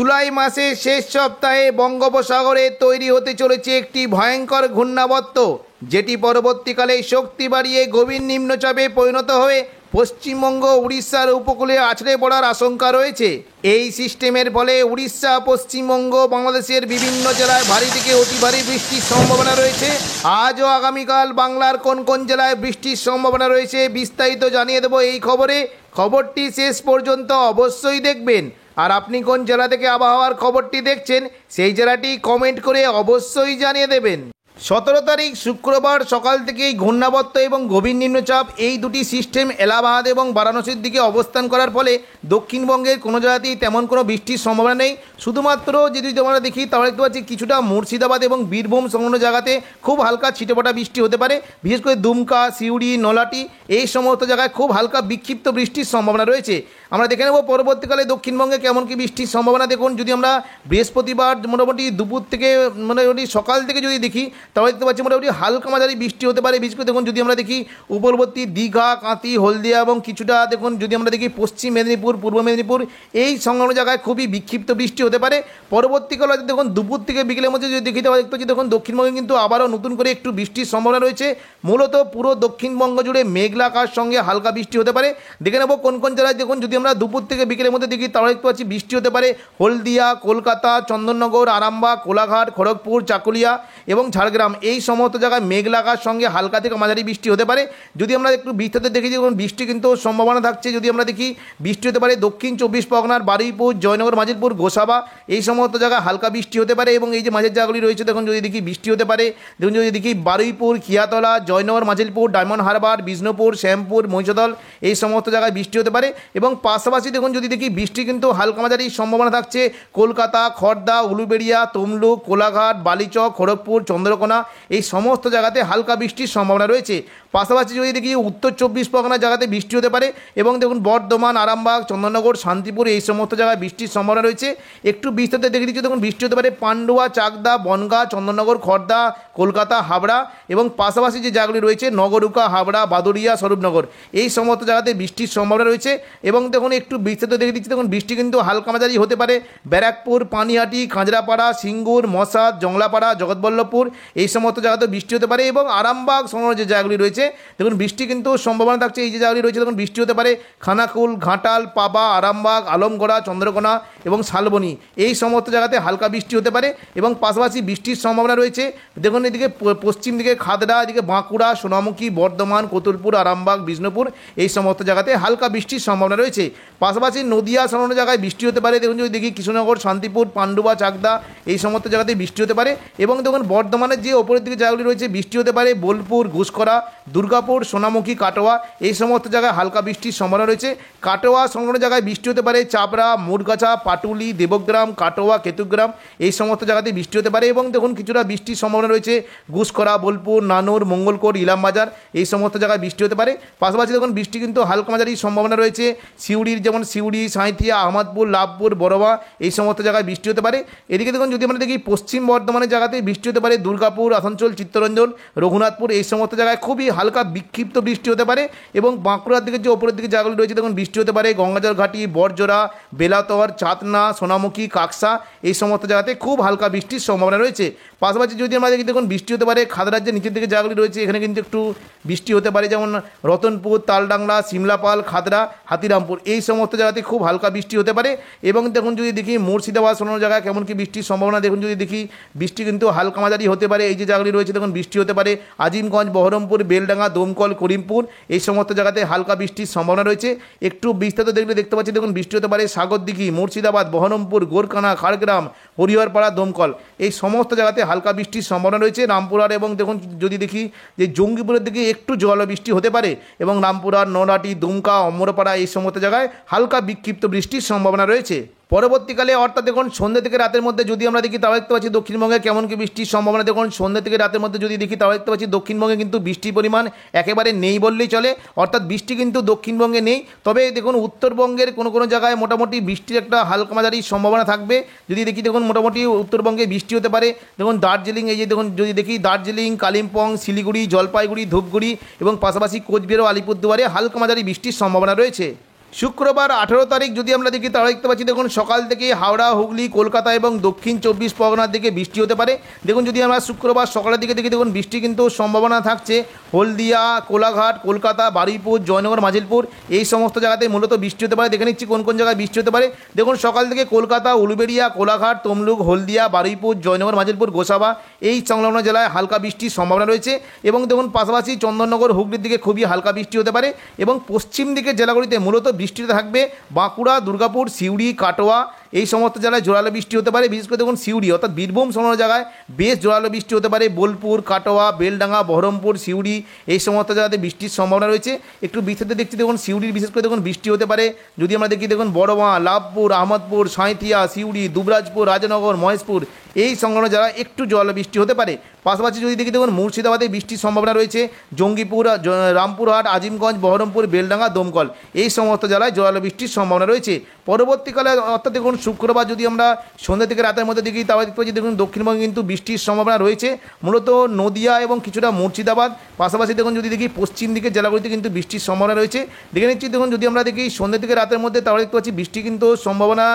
জুলাই মাসের শেষ সপ্তাহে বঙ্গোপসাগরে তৈরি হতে চলেছে একটি ভয়ঙ্কর ঘূর্ণাবর্ত, যেটি পরবর্তীকালে শক্তি বাড়িয়ে গভীর নিম্নচাপে পরিণত হয়ে পশ্চিমবঙ্গ উড়িষ্যার উপকূলে আছড়ে পড়ার আশঙ্কা রয়েছে। এই সিস্টেমের ফলে উড়িষ্যা, পশ্চিমবঙ্গ, বাংলাদেশের বিভিন্ন জেলায় ভারী থেকে অতি ভারী বৃষ্টির সম্ভাবনা রয়েছে। আজ ও আগামীকাল বাংলার কোন কোন জেলায় বৃষ্টির সম্ভাবনা রয়েছে বিস্তারিত জানিয়ে দেবো এই খবরে। খবরটি শেষ পর্যন্ত অবশ্যই দেখবেন। আর আপনি কোন জেলা থেকে আবহাওয়ার খবরটি দেখছেন সেই জেলাটি কমেন্ট করে অবশ্যই জানিয়ে দেবেন। 17 তারিখ শুক্রবার সকাল থেকেই ঘূর্ণাবর্ত এবং গভীর নিম্নচাপ এই দুটি সিস্টেম এলাহাবাদ এবং বারাণসীর দিকে অবস্থান করার ফলে দক্ষিণবঙ্গের কোনো জায়গাতেই তেমন কোনো বৃষ্টির সম্ভাবনা নেই। শুধুমাত্র যদি আমরা দেখি তাহলে দেখতে পাচ্ছি কিছুটা মুর্শিদাবাদ এবং বীরভূম সংলগ্ন জায়গাতে খুব হালকা ছিটেফোঁটা বৃষ্টি হতে পারে। বিশেষ করে দুমকা, সিউড়ি, নলাটি এই সমস্ত জায়গায় খুব হালকা বিক্ষিপ্ত বৃষ্টির সম্ভাবনা রয়েছে। আমরা দেখে নেব পরবর্তীকালে দক্ষিণবঙ্গে কেমন কি বৃষ্টির সম্ভাবনা। দেখুন, যদি আমরা বৃহস্পতিবার মোটামুটি দুপুর থেকে মোটামুটি সকাল থেকে যদি দেখি তাহলে দেখতে পাচ্ছি মোটামুটি হালকা মাঝারি বৃষ্টি হতে পারে। বিশেষ করে দেখুন, যদি আমরা দেখি উপকূলবর্তী দীঘা, কাঁথি, হলদিয়া এবং কিছুটা দেখুন যদি আমরা দেখি পশ্চিম মেদিনীপুর, পূর্ব মেদিনীপুর এই সংলগ্ন জায়গায় খুবই বিক্ষিপ্ত বৃষ্টি হতে পারে। পরবর্তীকালে দেখুন দুপুর থেকে বিকেলের মধ্যে যদি দেখি তাহলে দেখতে পাচ্ছি দেখুন দক্ষিণবঙ্গে কিন্তু আবারও নতুন করে একটু বৃষ্টির সম্ভাবনা রয়েছে। মূলত পুরো দক্ষিণবঙ্গ জুড়ে মেঘলা আকাশ সঙ্গে হালকা বৃষ্টি হতে পারে। দেখে নেব কোন কোন জেলায়। দেখুন, যদি আমরা দুপুর থেকে বিকেলের মধ্যে দেখি তাহলে দেখতে পাচ্ছি বৃষ্টি হতে পারে হলদিয়া, কলকাতা, চন্দননগর, আরামবাগ, কোলাঘাট, খড়গপুর, চাকুলিয়া এবং ঝাড়গ্রাম এই সমস্ত জায়গায় মেঘলা আকাশ সঙ্গে হালকা থেকে মাঝারি বৃষ্টি হতে পারে। যদি আমরা একটু বিস্তারিত দেখি দেখুন বৃষ্টি কিন্তু সম্ভাবনা থাকছে। যদি আমরা দেখি বৃষ্টি হতে পারে দক্ষিণ 24 পরগনার বারুইপুর, জয়নগর, মাজিলপুর, গোসাবা এই সমস্ত জায়গায় হালকা বৃষ্টি হতে পারে। এবং এই যে মাঝের জায়গাগুলি রয়েছে দেখুন যদি দেখি বৃষ্টি হতে পারে দেখুন যদি দেখি বারুইপুর, খিয়াতলা, জয়নগর, মাজিলপুর, ডায়মন্ড হারবার, বিষ্ণুপুর, শ্যামপুর, মহিষাদল এই সমস্ত জায়গায় বৃষ্টি হতে পারে। এবং পাশাপাশি দেখুন যদি দেখি বৃষ্টি কিন্তু হালকা মাঝারি সম্ভাবনা থাকছে কলকাতা, খড়দা, উলুবেড়িয়া, তমলুক, কোলাঘাট, বালিচক, খড়গপুর, চন্দ্রকোনা এই সমস্ত জায়গাতে হালকা বৃষ্টির সম্ভাবনা রয়েছে। পাশাপাশি যদি দেখি উত্তর 24 পরগনা জায়গাতে বৃষ্টি হতে পারে। এবং দেখুন বর্ধমান, আরামবাগ, চন্দননগর, শান্তিপুর এই সমস্ত জায়গায় বৃষ্টির সম্ভাবনা রয়েছে। একটু বিস্তারিত দেখে দিচ্ছি দেখুন বৃষ্টি হতে পারে পান্ডুয়া, চাকদা, বনগাঁ, চন্দননগর, খড়দা, কলকাতা, হাবড়া এবং পাশাপাশি যে জায়গাগুলি রয়েছে নগরুকা, হাবড়া, বাদুড়িয়া, স্বরূপনগর এই সমস্ত জায়গাতে বৃষ্টির সম্ভাবনা রয়েছে। এবং দেখুন একটু বিস্তারিত দেখে দিচ্ছি দেখুন বৃষ্টি কিন্তু হালকা মাঝারি হতে পারে ব্যারাকপুর, পানিহাটি, কাঁচরাপাড়া, সিঙ্গুর, মশাদ, জংলাপাড়া, জগৎবল্লভপুর এই সমস্ত জায়গাতে বৃষ্টি হতে পারে। এবং আরামবাগ সংলগ্ন যে জায়গাগুলি রয়েছে দেখুন বৃষ্টি কিন্তু সম্ভাবনা থাকছে। এই যে জায়গাগুলি রয়েছে দেখুন বৃষ্টি হতে পারে খানাকুল, ঘাটাল, পাবা, আরামবাগ, আলমগড়া, চন্দ্রকোনা এবং শালবনী এই সমস্ত জায়গাতে হালকা বৃষ্টি হতে পারে। এবং পাশাপাশি বৃষ্টির সম্ভাবনা রয়েছে দেখুন এদিকে পশ্চিম দিকে খাদড়া, এদিকে বাঁকুড়া, সোনামুখী, বর্ধমান, কতুলপুর, আরামবাগ, বিষ্ণুপুর এই সমস্ত জায়গাতে হালকা বৃষ্টির সম্ভাবনা রয়েছে। পাশাপাশি নদিয়া সংলগ্ন জায়গায় বৃষ্টি হতে পারে। দেখুন যদি দেখি কৃষ্ণনগর, শান্তিপুর, পান্ডুয়া, চাকদা এই সমস্ত জায়গাতে বৃষ্টি হতে পারে। এবং দেখুন বর্ধমানের যে ওপরের দিকে জায়গাগুলি রয়েছে বৃষ্টি হতে পারে বোলপুর, ঘুষকরা, দুর্গাপুর, সোনামুখী, কাটোয়া এই সমস্ত জায়গায় হালকা বৃষ্টির সম্ভাবনা রয়েছে। কাটোয়া সংলগ্ন জায়গায় বৃষ্টি হতে পারে চাপড়া, মুরগাছা, পাটুলি, দেবগ্রাম, কাটোয়া, কেতুগ্রাম এই সমস্ত জায়গাতে বৃষ্টি হতে পারে। এবং দেখুন কিছুটা বৃষ্টির সম্ভাবনা রয়েছে ঘুষকরা, বোলপুর, নানুর, মঙ্গলকোট, ইলামবাজার এই সমস্ত জায়গায় বৃষ্টি হতে পারে। পাশাপাশি দেখুন বৃষ্টি কিন্তু হালকা মাঝারি সম্ভাবনা রয়েছে সিউড়ির, যেমন সিউড়ি, সাঁইথিয়া, আহমদপুর, লাভপুর, বড়বা এই সমস্ত জায়গায় বৃষ্টি হতে পারে। এদিকে দেখুন যদি আমরা দেখি পশ্চিম বর্ধমানের জায়গাতে বৃষ্টি হতে পারে দুর্গাপুর, আসানসোল, চিত্তরঞ্জন, রঘুনাথপুর এই সমস্ত জায়গায় খুবই হালকা বিক্ষিপ্ত বৃষ্টি হতে পারে। এবং বাঁকুড়ার দিকে যে ওপরের দিকে জায়গাগুলি রয়েছে দেখুন বৃষ্টি হতে পারে গঙ্গাজল ঘাটি, বরজোড়া, বেলাতর, চাতনা, সোনামুখী, কাকসা এই সমস্ত জায়গাতে খুব হালকা বৃষ্টির সম্ভাবনা রয়েছে। পাশাপাশি যদি আমরা দেখি দেখুন বৃষ্টি হতে পারে খাদড়ার যে নিচের দিকে জায়গাগুলি রয়েছে এখানে কিন্তু একটু বৃষ্টি হতে পারে, যেমন রতনপুর, তালডাংরা, সিমলাপাল, খাদড়া, হাতিরামপুর এই সমস্ত জায়গাতে খুব হালকা বৃষ্টি হতে পারে। এবং দেখুন যদি দেখি মুর্শিদাবাদ কোনো জায়গায় কেমন কি বৃষ্টির সম্ভাবনা দেখুন যদি দেখি বৃষ্টি কিন্তু হালকা মাঝারি হতে পারে। এই যে জায়গাগুলি রয়েছে দেখুন বৃষ্টি হতে পারে আজিমগঞ্জ, বহরমপুর, বেলডাঙ্গা, দমকল, করিমপুর এই সমস্ত জায়গাতে হালকা বৃষ্টির সম্ভাবনা রয়েছে। একটু বিস্তারিত দেখলে দেখতে পাচ্ছি দেখুন বৃষ্টি হতে পারে সাগরদিঘি, মুর্শিদাবাদ, বহরমপুর, গোরকানা, খাড়গ্রাম, হরিহরপাড়া, দমকল এই সমস্ত জায়গাতে হালকা বৃষ্টির সম্ভাবনা রয়েছে। রামপুরহাট এবং দেখুন যদি দেখি যে জঙ্গিপুরের দিকে একটু জল বৃষ্টি হতে পারে। এবং রামপুরহাট, নলহাটি, দুমকা, অমরপাড়া এই সমস্ত জায়গায় হালকা বিক্ষিপ্ত বৃষ্টির সম্ভাবনা রয়েছে। পরবর্তীকালে অর্থাৎ দেখুন সন্ধ্যে থেকে রাতের মধ্যে যদি আমরা দেখি তাহলে দেখতে পাচ্ছি দক্ষিণবঙ্গে কেমন কি বৃষ্টির সম্ভাবনা। দেখুন সন্ধ্যে থেকে রাতের মধ্যে যদি দেখি তাহলে দেখতে পাচ্ছি দক্ষিণবঙ্গে কিন্তু বৃষ্টির পরিমাণ একেবারে নেই বললেই চলে, অর্থাৎ বৃষ্টি কিন্তু দক্ষিণবঙ্গে নেই। তবে দেখুন উত্তরবঙ্গের কোনো জায়গায় মোটামুটি বৃষ্টির একটা হালকা মাঝারি সম্ভাবনা থাকবে। যদি দেখি দেখুন মোটামুটি উত্তরবঙ্গে বৃষ্টি হতে পারে। দেখুন দার্জিলিং, এই যে দেখুন যদি দেখি দার্জিলিং, কালিম্পং, শিলিগুড়ি, জলপাইগুড়ি, ধূপগুড়ি এবং পাশাপাশি কোচবিহার ও আলিপুরদুয়ারে হালকা মাঝারি বৃষ্টির সম্ভাবনা রয়েছে। শুক্রবার 18 তারিখ যদি আমরা দেখি তাহলে দেখতে পাচ্ছি দেখুন সকাল থেকে হাওড়া, হুগলি, কলকাতা এবং দক্ষিণ 24 পরগনার দিকে বৃষ্টি হতে পারে। দেখুন যদি আমরা শুক্রবার সকালের দিকে দেখি দেখুন বৃষ্টি কিন্তু সম্ভাবনা থাকছে হলদিয়া, কোলাঘাট, কলকাতা, বারুইপুর, জয়নগর, মাজিলপুর এই সমস্ত জায়গাতে মূলত বৃষ্টি হতে পারে। দেখে নিচ্ছি কোন কোন জায়গায় বৃষ্টি হতে পারে। দেখুন সকাল থেকে কলকাতা, উলুবেড়িয়া, কোলাঘাট, তমলুক, হলদিয়া, বারুইপুর, জয়নগর, মাজিলপুর, গোসাবা এই সংলগ্ন জেলায় হালকা বৃষ্টির সম্ভাবনা রয়েছে। এবং দেখুন পাশাপাশি চন্দননগর, হুগলির দিকে খুবই হালকা বৃষ্টি হতে পারে। এবং পশ্চিম দিকের জেলাগুলিতে মূলত বৃষ্টিতে থাকবে বাঁকুড়া, দুর্গাপুর, সিউড়ি, কাটোয়া এই সমস্ত জেলায় জোরালো বৃষ্টি হতে পারে। বিশেষ করে দেখুন সিউড়ি অর্থাৎ বীরভূম সংলগ্ন জায়গায় বেশ জোরালো বৃষ্টি হতে পারে। বোলপুর, কাটোয়া, বেলডাঙ্গা, বহরমপুর, সিউড়ি এই সমস্ত জায়গাতে বৃষ্টির সম্ভাবনা রয়েছে। একটু বিস্তারিত দেখছি দেখুন সিউড়ির বিশেষ করে দেখুন বৃষ্টি হতে পারে। যদি আমরা দেখি দেখুন বড়মা, লাভপুর, আহমদপুর, সাঁইথিয়া, সিউড়ি, দুবরাজপুর, রাজনগর, মহেশপুর এই সংলগ্ন জায়গায় একটু জল বৃষ্টি হতে পারে। পাশাপাশি যদি দেখি দেখুন মুর্শিদাবাদে বৃষ্টির সম্ভাবনা রয়েছে। জঙ্গিপুর, রামপুরহাট, আজিমগঞ্জ, বহরমপুর, বেলডাঙ্গা, দমকল এই সমস্ত জেলায় জোরালো বৃষ্টির সম্ভাবনা রয়েছে। পরবর্তীকালে অর্থাৎ দেখুন শুক্রবার যদি আমরা সন্ধ্যা থেকে রাতের মধ্যে দেখি তাহলে দেখতে পাচ্ছি দেখুন দক্ষিণবঙ্গে কিন্তু বৃষ্টির সম্ভাবনা রয়েছে মূলত নদিয়া এবং কিছুটা মুর্শিদাবাদ। পাশাপাশি দেখুন যদি দেখি পশ্চিম দিকের জেলাগুলিতে কিন্তু বৃষ্টির সম্ভাবনা রয়েছে। দেখে নিচ্ছি দেখুন যদি আমরা দেখি সন্ধ্যা থেকে রাতের মধ্যে তাহলে দেখতে পাচ্ছি বৃষ্টি কিন্তু সম্ভাবনা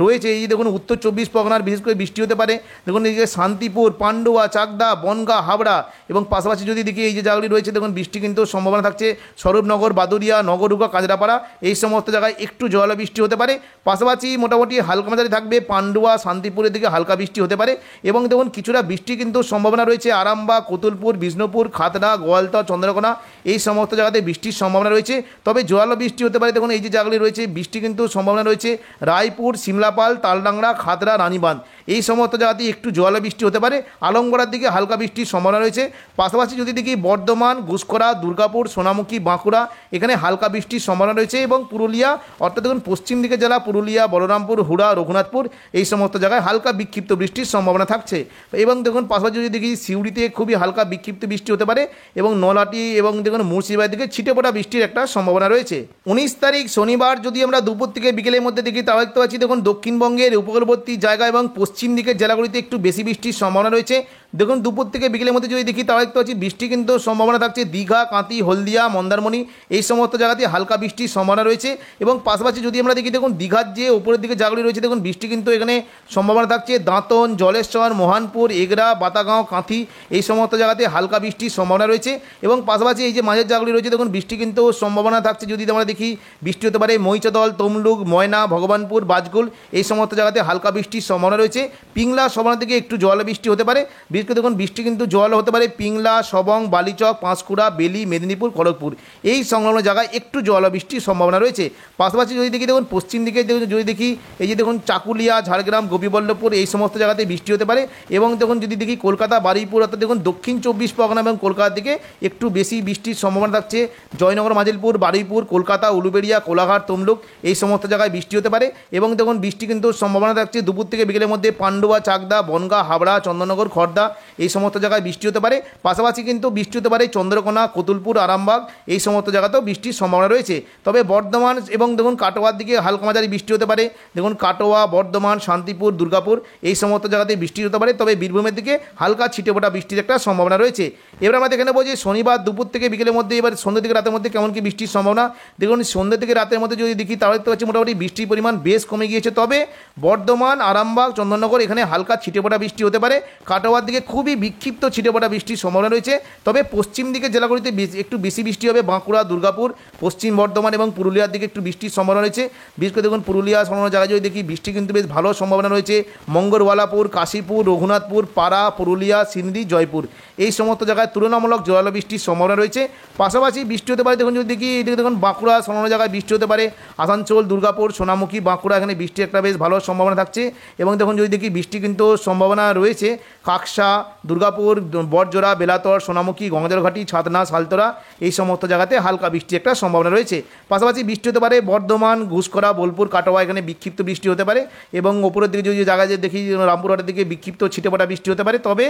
রয়েছে। এই যে দেখুন উত্তর 24 পরগনার বিশেষ করে বৃষ্টি হতে পারে। দেখুন এই যে শান্তিপুর, পান্ডুয়া, চাকদা, বনগাঁ, হাবড়া এবং পাশাপাশি যদি দেখি এই যে জায়গাগুলি রয়েছে দেখুন বৃষ্টি কিন্তু সম্ভাবনা থাকছে স্বরূপনগর, বাদুরিয়া, নগরুকা, কাঁচরাপাড়া এই সমস্ত জায়গায় একটু জোরালো বৃষ্টি হতে পারে। পাশাপাশি মোটামুটি হালকা মাঝারি থাকবে পান্ডুয়া, শান্তিপুরের দিকে হালকা বৃষ্টি হতে পারে। এবং দেখুন কিছুটা বৃষ্টি কিন্তু সম্ভাবনা রয়েছে আরামবাগ, কতুলপুর, বিষ্ণুপুর, খাতড়া, গোয়ালতর, চন্দ্রকোনা এই সমস্ত জায়গাতে বৃষ্টির সম্ভাবনা রয়েছে। তবে জোরালো বৃষ্টি হতে পারে। দেখুন এই যে জায়গাগুলি রয়েছে বৃষ্টি কিন্তু সম্ভাবনা রয়েছে রায়পুর, সিমলাপাল, তালডাংরা, খাতড়া, রানীবাঁধ এই সমস্ত জায়গাতে একটু জোরালো বৃষ্টি হতে পারে। আলমগড়ার দিকে হালকা বৃষ্টির সম্ভাবনা রয়েছে। পাশাপাশি যদি দেখি বর্ধমান, ঘুষকরা, দুর্গাপুর, সোনামুখী, বাঁকুড়া এখানে হালকা বৃষ্টির সম্ভাবনা রয়েছে। এবং পুরুলিয়া অর্থাৎ দেখুন পশ্চিম দিকের জেলা পুরুলিয়া, বলরামপুর, হুড়া, রঘুনাথপুর এই সমস্ত জায়গায় হালকা বিক্ষিপ্ত বৃষ্টির সম্ভাবনা থাকছে। এবং দেখুন পাশাপাশি যদি দেখি সিউড়িতে খুবই হালকা বিক্ষিপ্ত বৃষ্টি হতে পারে। এবং নলহাটি এবং দেখুন মুর্শিদাবাদের দিকে ছিটেফোঁটা বৃষ্টির একটা সম্ভাবনা রয়েছে। 19 তারিখ শনিবার যদি আমরা দুপুর থেকে বিকেলের মধ্যে দেখি তাহলে দেখতে পাচ্ছি দেখুন দক্ষিণবঙ্গের উপকূলবর্তী জায়গা এবং পশ্চিম দিকের জেলাগুলিতে একটু বেশি বৃষ্টির সম্ভাবনা রয়েছে। দেখুন দুপুর থেকে বিকেলের মধ্যে যদি দেখি তাহলে দেখতে পাচ্ছি বৃষ্টি কিন্তু সম্ভাবনা থাকছে দীঘা, কাঁথি, হলদিয়া, মন্দারমণি এই সমস্ত জায়গাতে হালকা বৃষ্টির সম্ভাবনা রয়েছে। এবং পাশাপাশি যদি আমরা দেখি দেখুন দীঘার যে উপরের দিকে জায়গাগুলি রয়েছে দেখুন বৃষ্টি কিন্তু এখানে সম্ভাবনা থাকছে দাঁতন, জলেশ্বর, মোহানপুর, এগরা, বাতাগাঁও, কাঁথি এই সমস্ত জায়গাতে হালকা বৃষ্টির সম্ভাবনা রয়েছে। এবং পাশাপাশি এই যে মাঝের জায়গাগুলি রয়েছে দেখুন বৃষ্টি কিন্তু সম্ভাবনা থাকছে যদি আমরা দেখি বৃষ্টি হতে পারে মহিচাদল, তমলুক, ময়না, ভগবানপুর, বাজকুল এই সমস্ত জায়গাতে হালকা বৃষ্টির সম্ভাবনা রয়েছে। পিংলা, সবনা থেকে একটু জোয়ালো বৃষ্টি হতে পারে। বিশেষ করে দেখুন বৃষ্টি কিন্তু জোয়ালো হতে পারে পিংলা, সবং, বালিচক, পাঁশকুড়া, বেলি, মেদিনীপুর, খড়গপুর এই সংলগ্ন জায়গায় একটু জোয়ালো বৃষ্টির সম্ভাবনা রয়েছে। পাশাপাশি যদি দেখি দেখুন পশ্চিম দিকে যদি দেখি এই যে দেখুন চাকুলিয়া, ঝাড়গ্রাম, গোপীবল্লভপুর এই সমস্ত জায়গাতে বৃষ্টি হতে পারে। এবং দেখুন যদি দেখি কলকাতা, বারুইপুর অর্থাৎ দেখুন দক্ষিণ 24 পরগনা এবং কলকাতার দিকে একটু বেশি বৃষ্টির সম্ভাবনা থাকছে জয়নগর, মাজিলপুর, বারুইপুর, কলকাতা, উলুবেড়িয়া, কোলাঘাট, তমলুক এই সমস্ত জায়গায় বৃষ্টি হতে পারে। এবং দেখুন বৃষ্টি কিন্তু সম্ভাবনা থাকছে দুপুর থেকে বিকেলের মধ্যে পান্ডুয়া, চাকদা, বনগাঁ, হাবড়া, চন্দননগর, খড়দা এই সমস্ত জায়গায় বৃষ্টি হতে পারে। পাশাপাশি কিন্তু বৃষ্টি হতে পারে চন্দ্রকোনা, কতুলপুর, আরামবাগ এই সমস্ত জায়গাতেও বৃষ্টির সম্ভাবনা রয়েছে। তবে বর্ধমান এবং দেখুন কাটোয়ার দিকে হালকা মাঝারি বৃষ্টি হতে পারে। দেখুন কাটোয়া, বর্ধমান, শান্তিপুর, দুর্গাপুর এই সমস্ত জায়গাতে বৃষ্টি হতে পারে। তবে বীরভূমের দিকে হালকা ছিটেফোঁটা বৃষ্টির একটা সম্ভাবনা রয়েছে। এবার আমরা দেখে নেব যে শনিবার দুপুর থেকে বিকেলের মধ্যে এবার সন্ধ্যা থেকে রাতের মধ্যে কেমন কি বৃষ্টির সম্ভাবনা। দেখুন সন্ধ্যা থেকে রাতের মধ্যে যদি দেখি তাহলে দেখতে পাচ্ছি মোটামুটি বৃষ্টির পরিমাণ বেশ কমে গিয়েছে। তবে বর্ধমান, আরামবাগ, চন্দননগর এখানে হালকা ছিটেফোঁটা বৃষ্টি হতে পারে। কাটোয়ার দিকে খুবই বিক্ষিপ্ত ছিটেফোঁটা বৃষ্টির সম্ভাবনা রয়েছে। তবে পশ্চিম দিকের জেলাগুলিতে একটু বেশি বৃষ্টি হবে বাঁকুড়া, দুর্গাপুর, পশ্চিম বর্ধমান এবং পুরুলিয়ার দিকে একটু বৃষ্টির সম্ভাবনা রয়েছে। বিশেষ করে দেখুন পুরুলিয়া সংলগ্ন জায়গায় যদি দেখি বৃষ্টি কিন্তু বেশ ভালো সম্ভাবনা রয়েছে মঙ্গলওয়ালাপুর, কাশীপুর, রঘুনাথপুর, পাড়া, পুরুলিয়া, সিন্দি, জয়পুর এই সমস্ত জায়গায় তুলনামূলক জোরালো বৃষ্টির সম্ভাবনা রয়েছে। পাশাপাশি বৃষ্টি হতে পারে দেখুন যদি দেখি এদিকে দেখুন বাঁকুড়া সংলগ্ন জায়গায় বৃষ্টি হতে পারে আসানসোল, দুর্গাপুর, সোনামুখী, বাঁকুড়া এখানে বৃষ্টি একটা বেশ ভালো সম্ভাবনা থাকছে। এবং দেখুন যদি দেখি বৃষ্টি কিন্তু সম্ভাবনা রয়েছে কাকসা, দুর্গাপুর, বড়জোড়া, বেলাতর, সোনামুখী, গঙ্গাজলঘাটি, ছাতনা, সালতরা এই সমস্ত জায়গাতে হালকা বৃষ্টির একটা সম্ভাবনা রয়েছে। পাশাপাশি বৃষ্টি হতে পারে বর্ধমান, ঘুষকরা, বোলপুর, কাটোয়া এখানে বিক্ষিপ্ত বৃষ্টি হতে পারে। এবং ওপরের দিকে যদি জায়গায় দেখি রামপুরহাটের দিকে বিক্ষিপ্ত ছিটেফোঁটা বৃষ্টি হতে পারে। তবে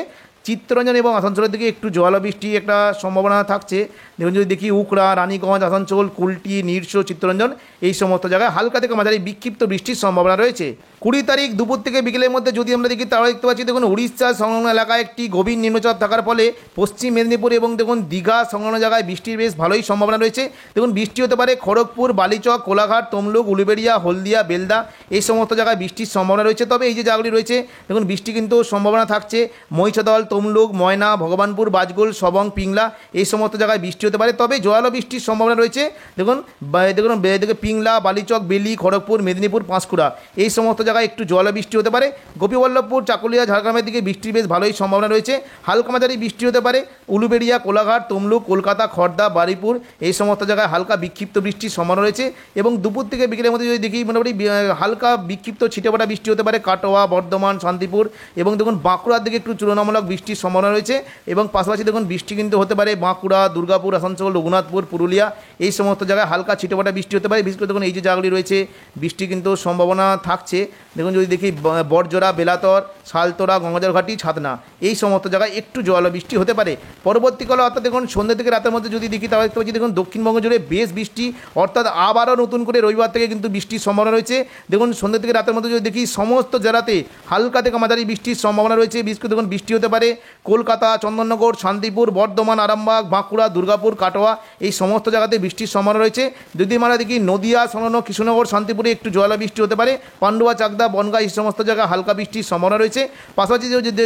চিত্তরঞ্জন এবং আসানসোলের দিকে একটু জোয়ালো বৃষ্টি একটা সম্ভাবনা থাকছে। দেখুন যদি দেখি উকড়া, রানীগঞ্জ, আসানসোল, কুলটি, নিরসো, চিত্তরঞ্জন এই সমস্ত জায়গায় হালকা থেকে মাঝারি বিক্ষিপ্ত বৃষ্টির সম্ভাবনা রয়েছে। 20 তারিখ দুপুর থেকে বিকেলের মধ্যে যদি আমরা দেখি তাহলে দেখতে পাচ্ছি দেখুন উড়িষ্যা সংলগ্ন এলাকায় একটি গভীর নিম্নচাপ থাকার ফলে পশ্চিম মেদিনীপুর এবং দেখুন দীঘা সংলগ্ন জায়গায় বৃষ্টির বেশ ভালোই সম্ভাবনা রয়েছে। দেখুন বৃষ্টি হতে পারে খড়গপুর, বালিচক, কোলাঘাট, তমলুক, উলুবেড়িয়া, হলদিয়া, বেলদা এই সমস্ত জায়গায় বৃষ্টির সম্ভাবনা রয়েছে। তবে এই যে জায়গাগুলি রয়েছে দেখুন বৃষ্টি কিন্তু সম্ভাবনা থাকছে মহিষাদল, তমলুক, ময়না, ভগবানপুর, বাজগোল, সবং, পিংলা এই সমস্ত জায়গায় বৃষ্টি হতে পারে। তবে জোরালো বৃষ্টির সম্ভাবনা রয়েছে দেখুন পিংলা, বালিচক, বেলি, খড়গপুর, মেদিনীপুর, পাঁশকুড়া এই সমস্ত জায়গায় একটু জোরালো বৃষ্টি হতে পারে। গোপীবল্লভপুর, চাকুলিয়া, ঝাড়গ্রামের দিকে বৃষ্টির বেশ ভালোই সম্ভাবনা রয়েছে। হালকা মাঝারি বৃষ্টি হতে পারে উলুবেড়িয়া, কোলাঘাট, তমলুক, কলকাতা, খড়দা, বারুইপুর এই সমস্ত জায়গায় হালকা বিক্ষিপ্ত বৃষ্টির সম্ভাবনা রয়েছে। এবং দুপুর থেকে বিকেলের মধ্যে যদি দেখি মোটামুটি হালকা বিক্ষিপ্ত ছিটেফোঁটা বৃষ্টি হতে পারে কাটোয়া, বর্ধমান, শান্তিপুর এবং দেখুন বাঁকুড়ার দিকে একটু তুলনামূলক বৃষ্টির সম্ভাবনা রয়েছে। এবং পাশাপাশি দেখুন বৃষ্টি কিন্তু হতে পারে বাঁকুড়া, দুর্গাপুর, আসানসোল, রঘুনাথপুর, পুরুলিয়া এই সমস্ত জায়গায় হালকা ছিটেফোঁটা বৃষ্টি হতে পারে। বিশেষ করে দেখুন এই যে জায়গাগুলি রয়েছে বৃষ্টি কিন্তু সম্ভাবনা থাকছে। দেখুন যদি দেখি বড়জোড়া, বেলাতর, শালতোরা, গঙ্গাজলঘাটি, ছাতনা এই সমস্ত জায়গায় একটু জল বৃষ্টি হতে পারে পরবর্তীকালে। অর্থাৎ দেখুন সন্ধ্যা থেকে রাতের মধ্যে যদি দেখি তাহলে দেখতে পাচ্ছি দেখুন দক্ষিণবঙ্গ জুড়ে বেশ বৃষ্টি, অর্থাৎ আবারও নতুন করে রবিবার থেকে কিন্তু বৃষ্টির সম্ভাবনা রয়েছে। দেখুন সন্ধ্যা থেকে রাতের মধ্যে যদি দেখি সমস্ত জেলাতে হালকা থেকে মাঝারি বৃষ্টির সম্ভাবনা রয়েছে। বিশেষ করে দেখুন বৃষ্টি হতে পারে কলকাতা, চন্দননগর, শান্তিপুর, বর্ধমান, আরামবাগ, বাঁকুড়া, দুর্গাপুর, কাটোয়া এই সমস্ত জায়গাতে বৃষ্টির সম্ভাবনা রয়েছে। যদি আমরা দেখি নদিয়া সংলগ্ন কৃষ্ণনগর, শান্তিপুরে একটু জোরালো বৃষ্টি হতে পারে। পান্ডুয়া, চাকদা, বনগাঁ এই সমস্ত জায়গায় হালকা বৃষ্টির সম্ভাবনা রয়েছে। পাশাপাশি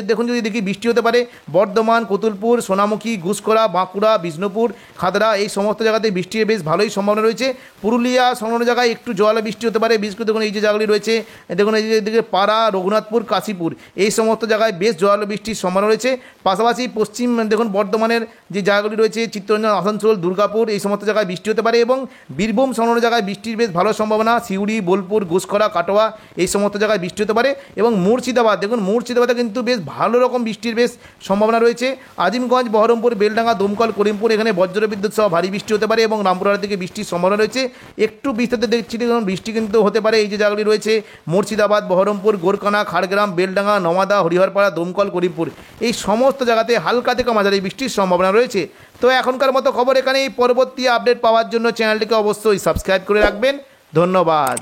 দেখুন যদি দেখি বৃষ্টি হতে পারে বর্ধমান, কতুলপুর, সোনামুখী, গুসকরা, বাঁকুড়া, বিষ্ণুপুর, খাদড়া এই সমস্ত জায়গাতে বৃষ্টির বেশ ভালোই সম্ভাবনা রয়েছে। পুরুলিয়া সংলগ্ন জায়গায় একটু জোরালো বৃষ্টি হতে পারে। বিশেষ করে দেখুন এই যে জায়গাগুলি রয়েছে দেখুন এই যে পাড়া, রঘুনাথপুর, কাশীপুর এই সমস্ত জায়গায় বেশ জোরালো বৃষ্টির সম্ভাবনা রয়েছে। পাশাপাশি পশ্চিম দেখুন বর্ধমানের যে জায়গাগুলি রয়েছে চিত্তরঞ্জন, আসানসোল, দুর্গাপুর এই সমস্ত জায়গায় বৃষ্টি হতে পারে। এবং বীরভূম সংলগ্ন জায়গায় বৃষ্টির বেশ ভালো সম্ভাবনা, সিউড়ি, বোলপুর, ঘুষখরা, কাটোয়া এই সমস্ত জায়গায় বৃষ্টি হতে পারে। এবং মুর্শিদাবাদ দেখুন মুর্শিদাবাদে কিন্তু বেশ ভালো রকম বৃষ্টির বেশ সম্ভাবনা রয়েছে। আজিমগঞ্জ, বহরমপুর, বেলডাঙ্গা, দমকল, করিমপুর এখানে বজ্রবিদ্যুৎ সহ ভারী বৃষ্টি হতে পারে এবং রামপুরহাটের দিকে বৃষ্টির সম্ভাবনা রয়েছে। একটু বিস্তারিত দেখছি দেখুন বৃষ্টি কিন্তু হতে পারে এই যে জায়গাগুলি রয়েছে মুর্শিদাবাদ, বহরমপুর, গোরকানা, খাড়গ্রাম, বেলডাঙ্গা, নওয়াদা, হরিহরপাড়া, দমকল, করিমপুর এই সমস্ত জায়গাতে হালকা থেকে মাঝারি বৃষ্টির সম্ভাবনা রয়েছে। তো এখনকার মতো খবর এখানেই। পরবর্তী আপডেট পাওয়ার জন্য চ্যানেলটিকে অবশ্যই সাবস্ক্রাইব করে রাখবেন। ধন্যবাদ।